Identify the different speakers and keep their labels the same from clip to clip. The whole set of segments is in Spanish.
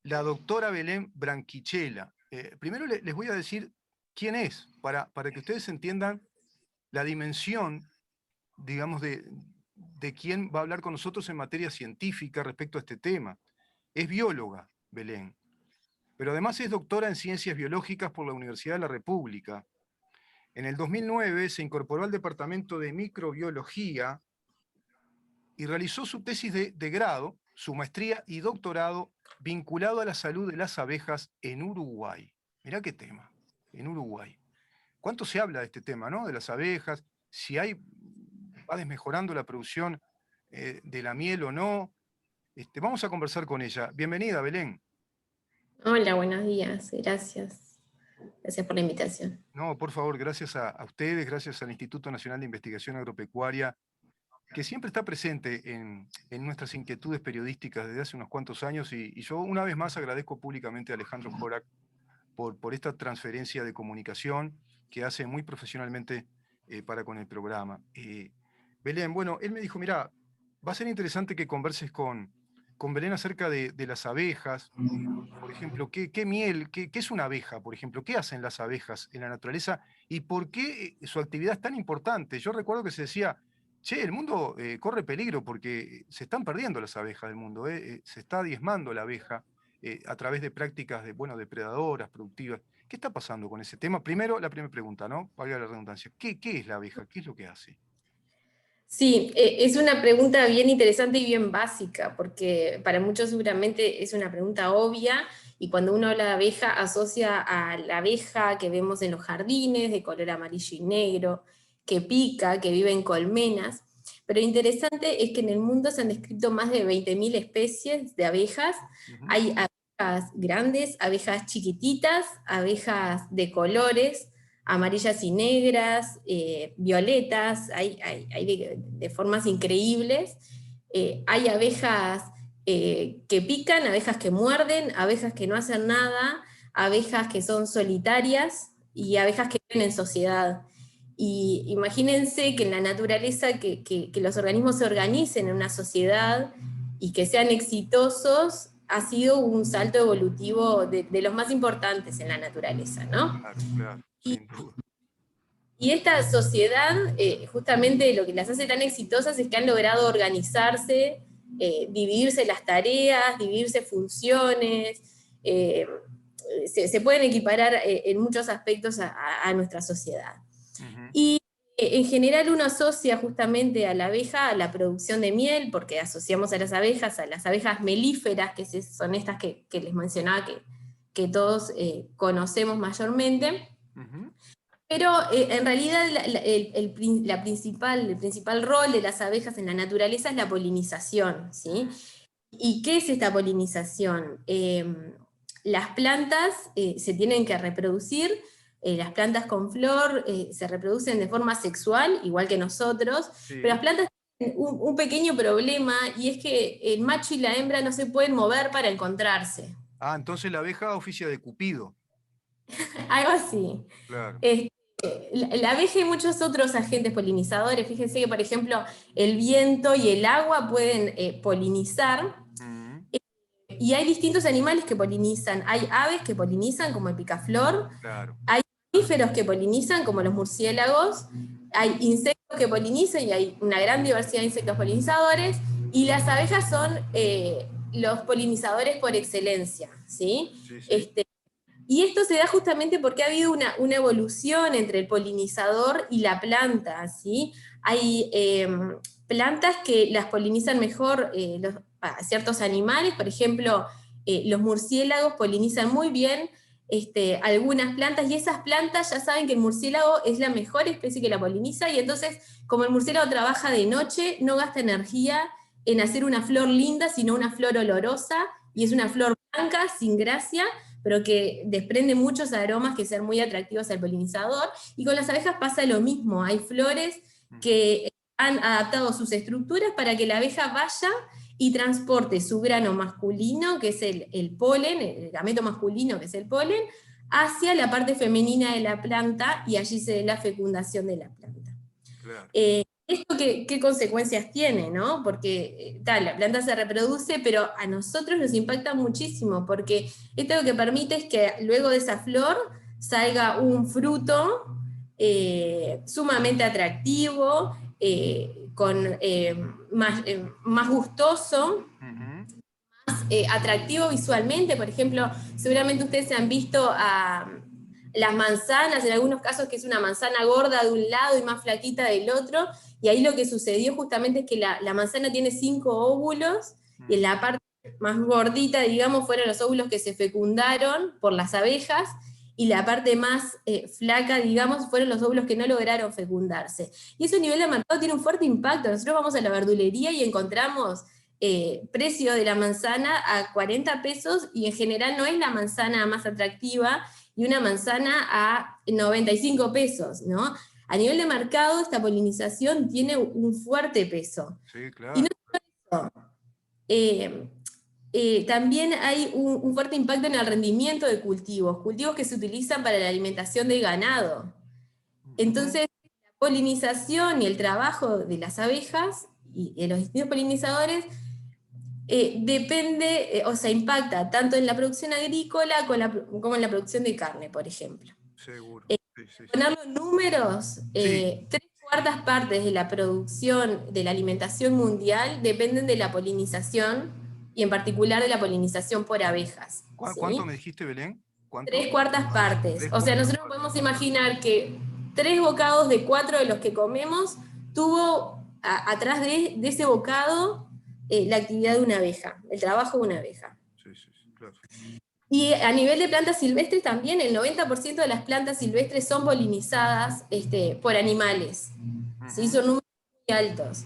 Speaker 1: la doctora Belén Branquichela. Primero les voy a decir quién es, para que ustedes entiendan la dimensión, digamos, de quién va a hablar con nosotros en materia científica respecto a este tema. Es bióloga, Belén, pero además es doctora en Ciencias Biológicas por la Universidad de la República. En el 2009 se incorporó al Departamento de Microbiología y realizó su tesis de grado, su maestría y doctorado vinculado a la salud de las abejas en Uruguay. Mirá qué tema, en Uruguay. ¿Cuánto se habla de este tema, no? De las abejas, si va desmejorando la producción de la miel o no. Vamos a conversar con ella. Bienvenida, Belén.
Speaker 2: Hola, buenos días. Gracias. Gracias por la invitación.
Speaker 1: No, por favor, gracias a ustedes, gracias al Instituto Nacional de Investigación Agropecuaria, que siempre está presente en nuestras inquietudes periodísticas desde hace unos cuantos años, y yo una vez más agradezco públicamente a Alejandro Jorak por esta transferencia de comunicación que hace muy profesionalmente para con el programa. Belén, bueno, él me dijo, mira, va a ser interesante que converses con Belén acerca de las abejas. Por ejemplo, ¿qué miel, qué es una abeja, por ejemplo? ¿Qué hacen las abejas en la naturaleza y por qué su actividad es tan importante? Yo recuerdo que se decía, che, el mundo corre peligro porque se están perdiendo las abejas del mundo, se está diezmando la abeja a través de prácticas bueno, depredadoras, productivas. ¿Qué está pasando con ese tema? Primero, la primera pregunta, ¿no? Valga la redundancia. ¿Qué es la abeja? ¿Qué es lo que hace?
Speaker 2: Sí, es una pregunta bien interesante y bien básica, porque para muchos seguramente es una pregunta obvia, y cuando uno habla de abeja asocia a la abeja que vemos en los jardines, de color amarillo y negro, que pica, que vive en colmenas. Pero lo interesante es que en el mundo se han descrito más de 20.000 especies de abejas.
Speaker 1: Ujú.
Speaker 2: Hay abejas grandes, abejas chiquititas, abejas de colores, amarillas y negras, violetas, hay de formas increíbles. Hay abejas que pican, abejas que muerden, abejas que no hacen nada, abejas que son solitarias y abejas que viven en sociedad. Y imagínense que en la naturaleza que los organismos se organicen en una sociedad y que sean exitosos ha sido un salto evolutivo de los más importantes en la naturaleza, ¿no?
Speaker 1: Claro, claro,
Speaker 2: Y,
Speaker 1: sin duda.
Speaker 2: y esta sociedad, justamente lo que las hace tan exitosas es que han logrado organizarse, dividirse las tareas, dividirse funciones, eh, se pueden equiparar en muchos aspectos a nuestra sociedad.
Speaker 1: Ujú.
Speaker 2: Y en general uno asocia justamente a la abeja a la producción de miel, porque asociamos a las abejas melíferas, que son estas que les mencionaba que todos conocemos mayormente.
Speaker 1: Ujú.
Speaker 2: Pero en realidad el principal rol de las abejas en la naturaleza es la polinización, ¿sí? ¿Y qué es esta polinización? Las plantas se tienen que reproducir, las plantas con flor se reproducen de forma sexual, igual que nosotros, pero las
Speaker 1: Sí.
Speaker 2: plantas tienen un pequeño problema, y es que el macho y la hembra no se pueden mover para encontrarse.
Speaker 1: Ah, entonces la abeja oficia de Cupido.
Speaker 2: Algo así.
Speaker 1: Claro.
Speaker 2: Este, la abeja y muchos otros agentes polinizadores, fíjense que por ejemplo el viento y el agua pueden polinizar,
Speaker 1: Ujú.
Speaker 2: y hay distintos animales que polinizan. Hay aves que polinizan como el picaflor,
Speaker 1: Claro.
Speaker 2: hay mamíferos que polinizan como los murciélagos, hay insectos que polinizan y hay una gran diversidad de insectos polinizadores, y las abejas son los polinizadores por excelencia, ¿sí?
Speaker 1: Sí, sí.
Speaker 2: Este, y esto se da justamente porque ha habido una evolución entre el polinizador y la planta, ¿sí? Hay plantas que las polinizan mejor a ciertos animales, por ejemplo, los murciélagos polinizan muy bien algunas plantas, y esas plantas ya saben que el murciélago es la mejor especie que la poliniza, y entonces, como el murciélago trabaja de noche, no gasta energía en hacer una flor linda, sino una flor olorosa, y es una flor blanca, sin gracia, pero que desprende muchos aromas que sean muy atractivos al polinizador. Y con las abejas pasa lo mismo, hay flores
Speaker 1: Ujú.
Speaker 2: que han adaptado sus estructuras para que la abeja vaya y transporte su grano masculino, que es el polen, el gameto masculino, que es el polen, hacia la parte femenina de la planta, y allí se dé la fecundación de la planta.
Speaker 1: Claro.
Speaker 2: ¿Esto qué consecuencias tiene, no? Porque la planta se reproduce, pero a nosotros nos impacta muchísimo, porque esto lo que permite es que luego de esa flor salga un fruto sumamente atractivo, más gustoso, atractivo visualmente. Por ejemplo, seguramente ustedes se han visto a las manzanas, en algunos casos que es una manzana gorda de un lado y más flaquita del otro, y ahí lo que sucedió justamente es que la manzana tiene 5 óvulos, y en la parte más gordita, digamos, fueron los óvulos que se fecundaron por las abejas, y la parte más flaca, digamos, fueron los óvulos que no lograron fecundarse. Y eso a nivel de mercado tiene un fuerte impacto. Nosotros vamos a la verdulería y encontramos precio de la manzana a 40 pesos, y en general no es la manzana más atractiva, y una manzana a 95 pesos, ¿no? A nivel de mercado, esta polinización tiene un fuerte peso.
Speaker 1: Sí, claro.
Speaker 2: Y no solo eso, también hay un fuerte impacto en el rendimiento de cultivos que se utilizan para la alimentación del ganado. Entonces, la polinización y el trabajo de las abejas y de los distintos polinizadores depende, o sea, impacta tanto en la producción agrícola como en la producción de carne, por ejemplo.
Speaker 1: Seguro. Sí.
Speaker 2: Poner los números,
Speaker 1: Sí.
Speaker 2: 3/4 partes de la producción de la alimentación mundial dependen de la polinización, y en particular de la polinización por abejas.
Speaker 1: ¿Cuánto me dijiste, Belén? ¿Cuánto?
Speaker 2: 3/4 partes. O sea, nosotros podemos imaginar que 3 bocados de 4 de los que comemos tuvo atrás de ese bocado la actividad de una abeja, el trabajo de una abeja.
Speaker 1: Sí, claro.
Speaker 2: Y a nivel de plantas silvestres también, el 90% de las plantas silvestres son polinizadas por animales. ¿Sí? Son números muy altos.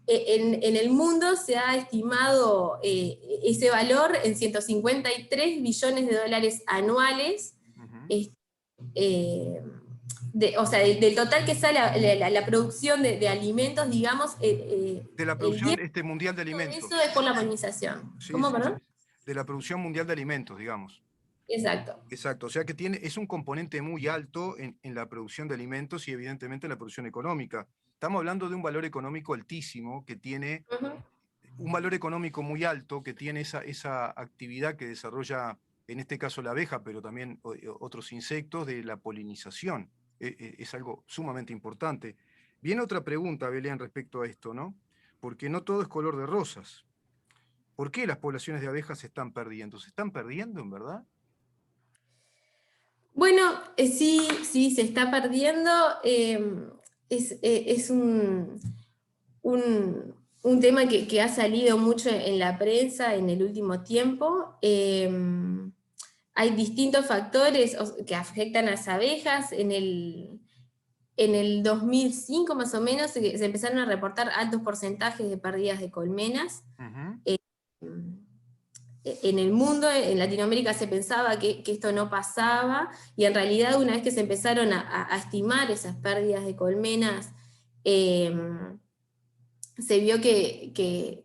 Speaker 2: En el mundo se ha estimado ese valor en 153 billones de dólares anuales, o sea, del total que sale la producción de alimentos, digamos.
Speaker 1: De la producción mundial de alimentos.
Speaker 2: Eso es por la polinización.
Speaker 1: Sí,
Speaker 2: ¿Cómo, perdón?
Speaker 1: De la producción mundial de alimentos, digamos.
Speaker 2: Exacto.
Speaker 1: Exacto, o sea que es un componente muy alto en la producción de alimentos y evidentemente en la producción económica. Estamos hablando de un valor económico altísimo, que tiene un valor económico muy alto, que tiene esa actividad que desarrolla, en este caso la abeja, pero también otros insectos, de la polinización. Es algo sumamente importante. Viene otra pregunta, Belén, respecto a esto, ¿no? Porque no todo es color de rosas. ¿Por qué las poblaciones de abejas se están perdiendo? ¿Se están perdiendo, en verdad?
Speaker 2: Bueno, sí, se está perdiendo. Es un tema que ha salido mucho en la prensa en el último tiempo. Hay distintos factores que afectan a las abejas. En el 2005 más o menos se empezaron a reportar altos porcentajes de pérdidas de colmenas. En el mundo, en Latinoamérica se pensaba que esto no pasaba, y en realidad una vez que se empezaron a estimar esas pérdidas de colmenas, se vio que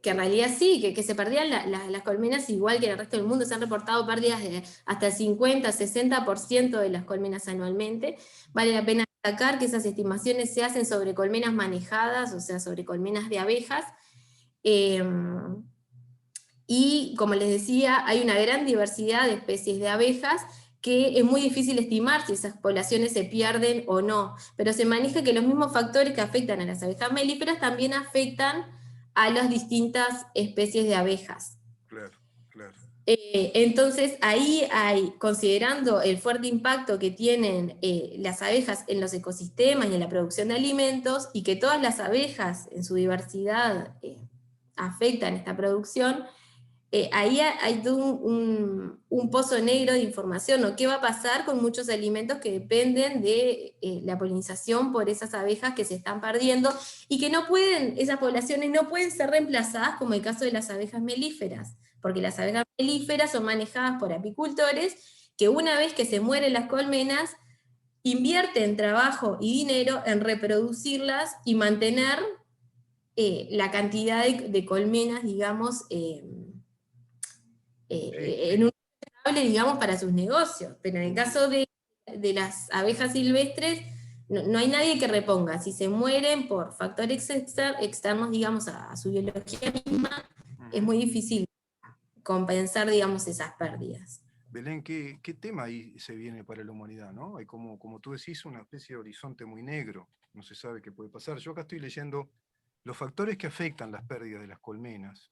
Speaker 2: en realidad sí, que se perdían las colmenas igual que en el resto del mundo. Se han reportado pérdidas de hasta el 50-60% de las colmenas anualmente. Vale la pena destacar que esas estimaciones se hacen sobre colmenas manejadas, o sea, sobre colmenas de abejas. Y como les decía, hay una gran diversidad de especies de abejas que es muy difícil estimar si esas poblaciones se pierden o no, pero se maneja que los mismos factores que afectan a las abejas melíferas también afectan a las distintas especies de abejas.
Speaker 1: Claro.
Speaker 2: Entonces ahí considerando el fuerte impacto que tienen las abejas en los ecosistemas y en la producción de alimentos, y que todas las abejas en su diversidad afectan esta producción, ahí hay todo un pozo negro de información, ¿no? ¿Qué va a pasar con muchos alimentos que dependen de la polinización por esas abejas que se están perdiendo, y que esas poblaciones no pueden ser reemplazadas, como el caso de las abejas melíferas? Porque las abejas melíferas son manejadas por apicultores que, una vez que se mueren las colmenas, invierten trabajo y dinero en reproducirlas y mantener la cantidad de colmenas, digamos, en un estable, digamos, para sus negocios. Pero en el caso de las abejas silvestres, no hay nadie que reponga. Si se mueren por factores externos, digamos, a su biología misma, es muy difícil compensar, digamos, esas pérdidas.
Speaker 1: Belén, ¿qué tema ahí se viene para la humanidad, ¿no? Hay como tú decís, una especie de horizonte muy negro, no se sabe qué puede pasar. Yo acá estoy leyendo los factores que afectan las pérdidas de las colmenas,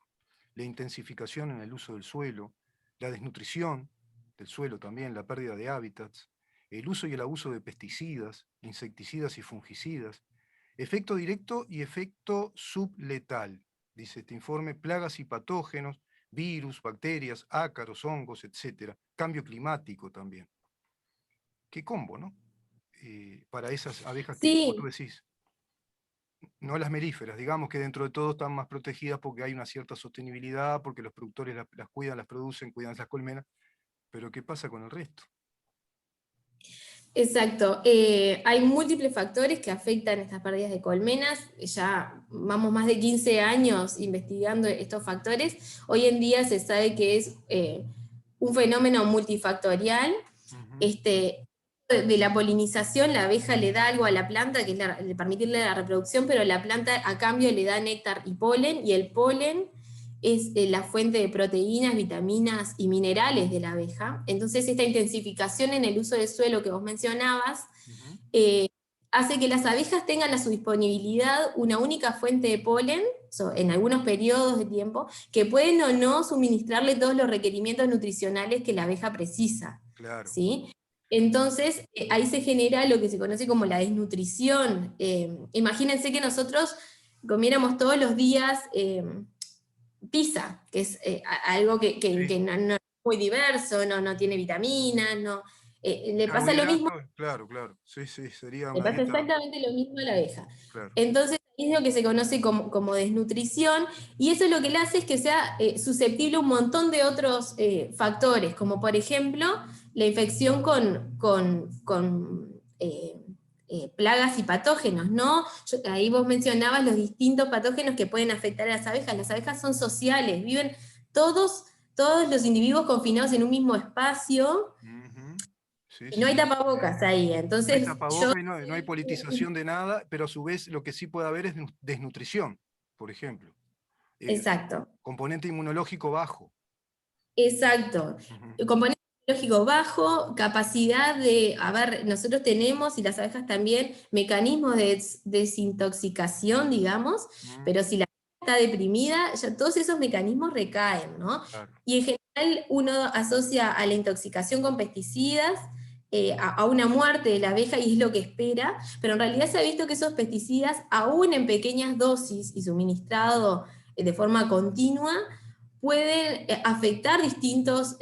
Speaker 1: la intensificación en el uso del suelo, la desnutrición del suelo también, la pérdida de hábitats, el uso y el abuso de pesticidas, insecticidas y fungicidas, efecto directo y efecto subletal, dice este informe, plagas y patógenos, virus, bacterias, ácaros, hongos, etcétera. Cambio climático también. Qué combo, ¿no? Para esas abejas que, como tú
Speaker 2: Sí,
Speaker 1: decís, no las melíferas, digamos que dentro de todo están más protegidas porque hay una cierta sostenibilidad, porque los productores las cuidan, las producen, cuidan las colmenas, pero ¿qué pasa con el resto?
Speaker 2: exacto. Hay múltiples factores que afectan estas pérdidas de colmenas. Ya vamos más de 15 años investigando estos factores. Hoy en día se sabe que es un fenómeno multifactorial.
Speaker 1: Ujú.
Speaker 2: De la polinización, la abeja le da algo a la planta, que es de permitirle la reproducción, pero la planta a cambio le da néctar y polen, y el polen es la fuente de proteínas, vitaminas y minerales de la abeja. Entonces, esta intensificación en el uso del suelo que vos mencionabas
Speaker 1: Ujú.
Speaker 2: eh, hace que las abejas tengan a su disponibilidad una única fuente de polen, en algunos periodos de tiempo, que pueden o no suministrarle todos los requerimientos nutricionales que la abeja precisa.
Speaker 1: Claro.
Speaker 2: ¿Sí? Entonces, ahí se genera lo que se conoce como la desnutrición. Imagínense que nosotros comiéramos todos los días pizza, que es algo
Speaker 1: Sí.
Speaker 2: que no es muy diverso, no tiene vitaminas, no, le pasa lo mismo.
Speaker 1: Carbohidratos, claro, claro. Sí, sí, sería
Speaker 2: Le
Speaker 1: una
Speaker 2: pasa
Speaker 1: dieta,
Speaker 2: exactamente lo mismo a la abeja.
Speaker 1: claro.
Speaker 2: Entonces, es lo que se conoce como desnutrición, y eso lo que le hace es que sea susceptible a un montón de otros factores, como por ejemplo la infección con plagas y patógenos, ¿no? Ahí vos mencionabas los distintos patógenos que pueden afectar a las abejas. Las abejas son sociales, viven todos, todos los individuos confinados en un mismo espacio,
Speaker 1: Ujú. Sí,
Speaker 2: y no
Speaker 1: sí,
Speaker 2: hay
Speaker 1: sí.
Speaker 2: tapabocas ahí.
Speaker 1: No hay
Speaker 2: Entonces, yo
Speaker 1: tapaboca y no hay politización de nada, pero a su vez lo que sí puede haber es desnutrición, por ejemplo. Eh,
Speaker 2: exacto,
Speaker 1: componente inmunológico bajo.
Speaker 2: exacto.
Speaker 1: Ujú.
Speaker 2: Componente biológico bajo, capacidad de, a ver, nosotros tenemos, y las abejas también, mecanismos de desintoxicación, digamos,
Speaker 1: Mm.
Speaker 2: pero si la abeja está deprimida, ya todos esos mecanismos recaen, ¿no?
Speaker 1: Claro.
Speaker 2: Y en general uno asocia a la intoxicación con pesticidas, a una muerte de la abeja, y es lo que espera, pero en realidad se ha visto que esos pesticidas, aún en pequeñas dosis y suministrado de forma continua, pueden afectar distintas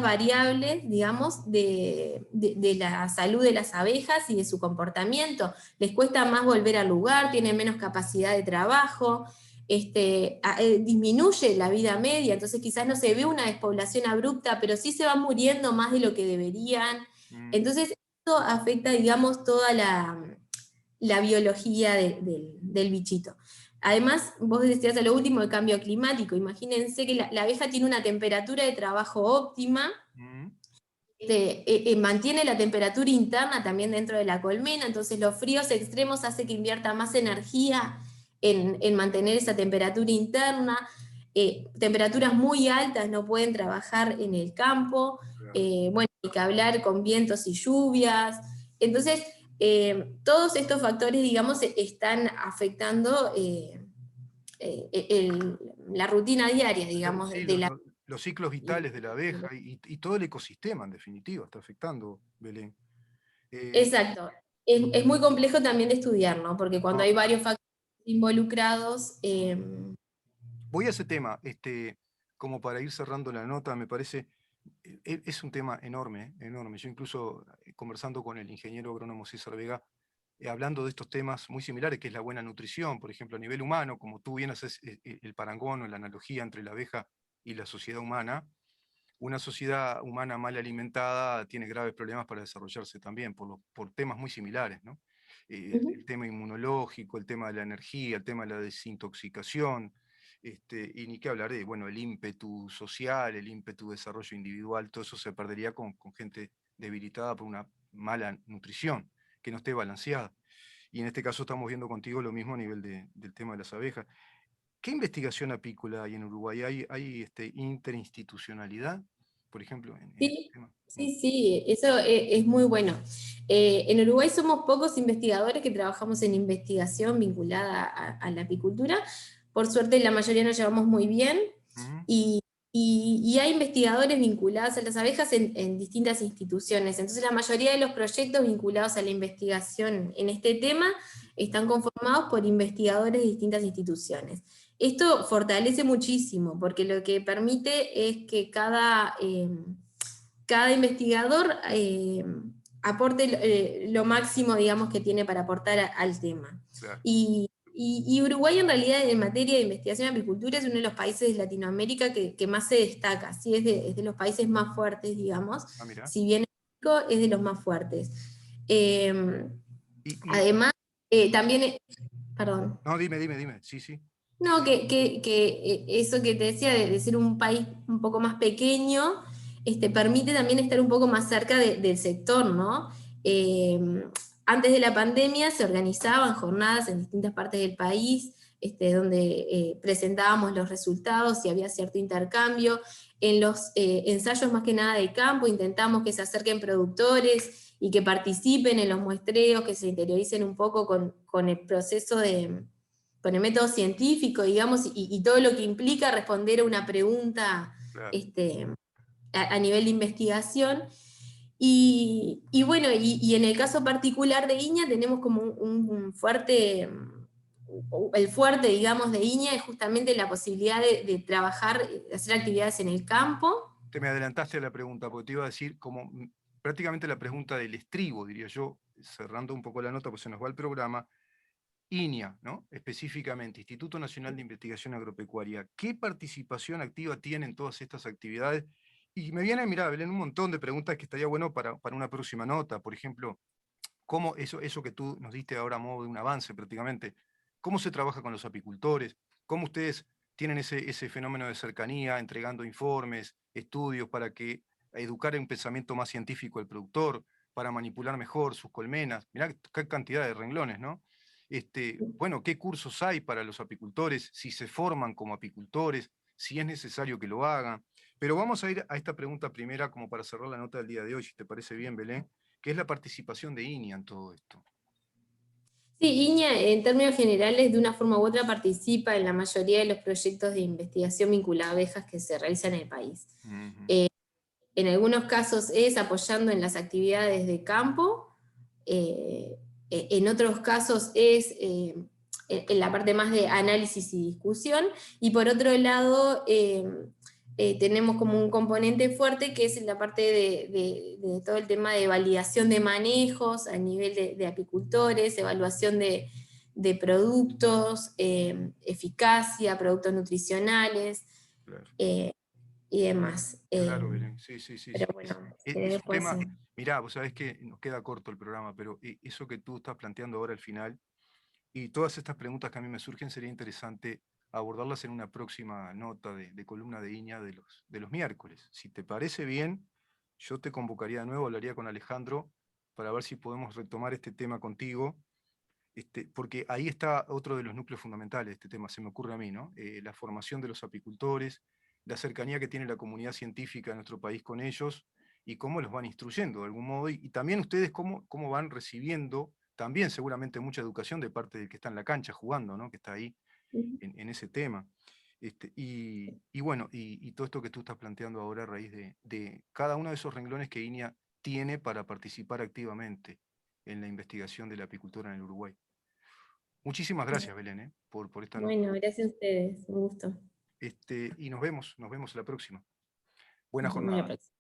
Speaker 2: variables, digamos, de la salud de las abejas y de su comportamiento. Les cuesta más volver al lugar, tienen menos capacidad de trabajo, disminuye la vida media, entonces quizás no se ve una despoblación abrupta, pero sí se van muriendo más de lo que deberían.
Speaker 1: Mm.
Speaker 2: Entonces, esto afecta, digamos, toda la biología del bichito. Además, vos decías a lo último el cambio climático. Imagínense que la abeja tiene una temperatura de trabajo óptima,
Speaker 1: Mm.
Speaker 2: mantiene la temperatura interna también dentro de la colmena, entonces los fríos extremos hacen que invierta más energía en mantener esa temperatura interna. Temperaturas muy altas no pueden trabajar en el campo,
Speaker 1: Claro.
Speaker 2: bueno, hay que hablar con vientos y lluvias. Entonces, todos estos factores, digamos, están afectando la rutina diaria, digamos,
Speaker 1: Sí,
Speaker 2: de la...
Speaker 1: los ciclos vitales de la abeja y todo el ecosistema, en definitiva, está afectando, Belén. Eh,
Speaker 2: Exacto. Es muy complejo también de estudiar, ¿no? Porque cuando
Speaker 1: no,
Speaker 2: hay
Speaker 1: claro.
Speaker 2: varios factores involucrados,
Speaker 1: Voy a ese tema, como para ir cerrando la nota, me parece, es un tema enorme, enorme. Yo incluso conversando con el ingeniero agrónomo César Vega, hablando de estos temas muy similares, que es la buena nutrición, por ejemplo, a nivel humano, como tú bien haces el parangón o la analogía entre la abeja y la sociedad humana, una sociedad humana mal alimentada tiene graves problemas para desarrollarse también, por temas muy similares, ¿no?
Speaker 2: ujú.
Speaker 1: El tema inmunológico, el tema de la energía, el tema de la desintoxicación, y ni qué hablar de, bueno, el ímpetu social, el ímpetu de desarrollo individual, todo eso se perdería con gente debilitada por una mala nutrición. que no esté balanceada. Y en este caso estamos viendo contigo lo mismo a nivel del tema de las abejas. ¿Qué investigación apícola hay en Uruguay? ¿Hay interinstitucionalidad, por ejemplo, en este
Speaker 2: Sí,
Speaker 1: tema?
Speaker 2: sí, sí, eso es muy bueno. En Uruguay somos pocos investigadores que trabajamos en investigación vinculada a la apicultura. Por suerte la mayoría nos llevamos muy bien
Speaker 1: Ujú.
Speaker 2: y, y hay investigadores vinculados a las abejas en distintas instituciones. Entonces la mayoría de los proyectos vinculados a la investigación en este tema están conformados por investigadores de distintas instituciones. Esto fortalece muchísimo porque lo que permite es que cada investigador aporte lo máximo, digamos, que tiene para aportar al tema.
Speaker 1: Claro.
Speaker 2: Y Uruguay en realidad en materia de investigación en apicultura es uno de los países de Latinoamérica que más se destaca, ¿sí? Es de los países más fuertes, digamos,
Speaker 1: Ah, mira.
Speaker 2: si bien México es de los más fuertes. Eh,
Speaker 1: Y,
Speaker 2: Además, también, perdón.
Speaker 1: no, dime. Sí, sí.
Speaker 2: No, que eso que te decía de ser un país un poco más pequeño, permite también estar un poco más cerca del sector, ¿no? Eh, Antes de la pandemia se organizaban jornadas en distintas partes del país, donde presentábamos los resultados y había cierto intercambio. En los ensayos más que nada de campo intentamos que se acerquen productores y que participen en los muestreos, que se interioricen un poco con el proceso con el método científico, digamos, y todo lo que implica responder a una pregunta
Speaker 1: Claro.
Speaker 2: este, a nivel de investigación. Y bueno, y en el caso particular de Iña tenemos como un fuerte, el fuerte, digamos, de Iña es justamente la posibilidad de trabajar, de hacer actividades en el campo.
Speaker 1: Te me adelantaste a la pregunta, porque te iba a decir como prácticamente la pregunta del estribo, diría yo, cerrando un poco la nota, pues se nos va el programa. INIA, ¿no? Específicamente, Instituto Nacional de Investigación Agropecuaria, ¿qué participación activa tiene en todas estas actividades? Y me viene, mira, Belén, un montón de preguntas que estaría bueno para una próxima nota. Por ejemplo, ¿cómo eso que tú nos diste ahora a modo de un avance prácticamente? ¿Cómo se trabaja con los apicultores? ¿Cómo ustedes tienen ese fenómeno de cercanía, entregando informes, estudios para que educar en un pensamiento más científico al productor, para manipular mejor sus colmenas? Mirá qué cantidad de renglones, ¿no? Bueno, ¿qué cursos hay para los apicultores? Si se forman como apicultores, si es necesario que lo hagan. Pero vamos a ir a esta pregunta primera como para cerrar la nota del día de hoy, si te parece bien, Belén, que es la participación de INIA en todo esto.
Speaker 2: Sí, Iña, en términos generales, de una forma u otra participa en la mayoría de los proyectos de investigación vinculados a abejas que se realizan en el país.
Speaker 1: Ujú.
Speaker 2: En algunos casos es apoyando en las actividades de campo, en otros casos es en la parte más de análisis y discusión, y por otro lado tenemos como un componente fuerte que es en la parte de todo el tema de validación de manejos a nivel de apicultores, evaluación de productos, eficacia, productos nutricionales,
Speaker 1: Claro,
Speaker 2: eh, y demás.
Speaker 1: claro, Belén. Sí, sí, sí,
Speaker 2: Pero
Speaker 1: sí.
Speaker 2: bueno,
Speaker 1: Es un
Speaker 2: puede
Speaker 1: tema,
Speaker 2: ser.
Speaker 1: mirá, vos sabés que nos queda corto el programa, pero eso que tú estás planteando ahora al final, y todas estas preguntas que a mí me surgen, sería interesante abordarlas en una próxima nota de columna de INIA de los miércoles. Si te parece bien, yo te convocaría de nuevo, hablaría con Alejandro para ver si podemos retomar este tema contigo, porque ahí está otro de los núcleos fundamentales de este tema, se me ocurre a mí, ¿no? La formación de los apicultores, la cercanía que tiene la comunidad científica de nuestro país con ellos y cómo los van instruyendo de algún modo, y también ustedes cómo van recibiendo también seguramente mucha educación de parte del que está en la cancha jugando, ¿no? Que está ahí en ese tema. Y bueno, y todo esto que tú estás planteando ahora a raíz de cada uno de esos renglones que INIA tiene para participar activamente en la investigación de la apicultura en el Uruguay. Muchísimas gracias, Belén, por esta nota.
Speaker 2: Bueno, gracias a ustedes, un gusto.
Speaker 1: Y nos vemos la próxima. Buena
Speaker 2: Nos vemos la
Speaker 1: jornada.
Speaker 2: próxima.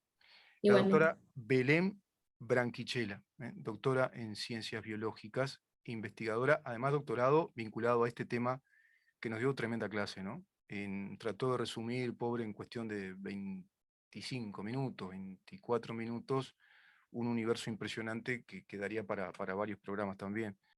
Speaker 1: La
Speaker 2: Igualmente.
Speaker 1: doctora Belén Branquichela, doctora en ciencias biológicas, investigadora, además doctorado vinculado a este tema que nos dio tremenda clase, ¿no? Trató de resumir, pobre, en cuestión de 25 minutos, 24 minutos, un universo impresionante que quedaría para varios programas también.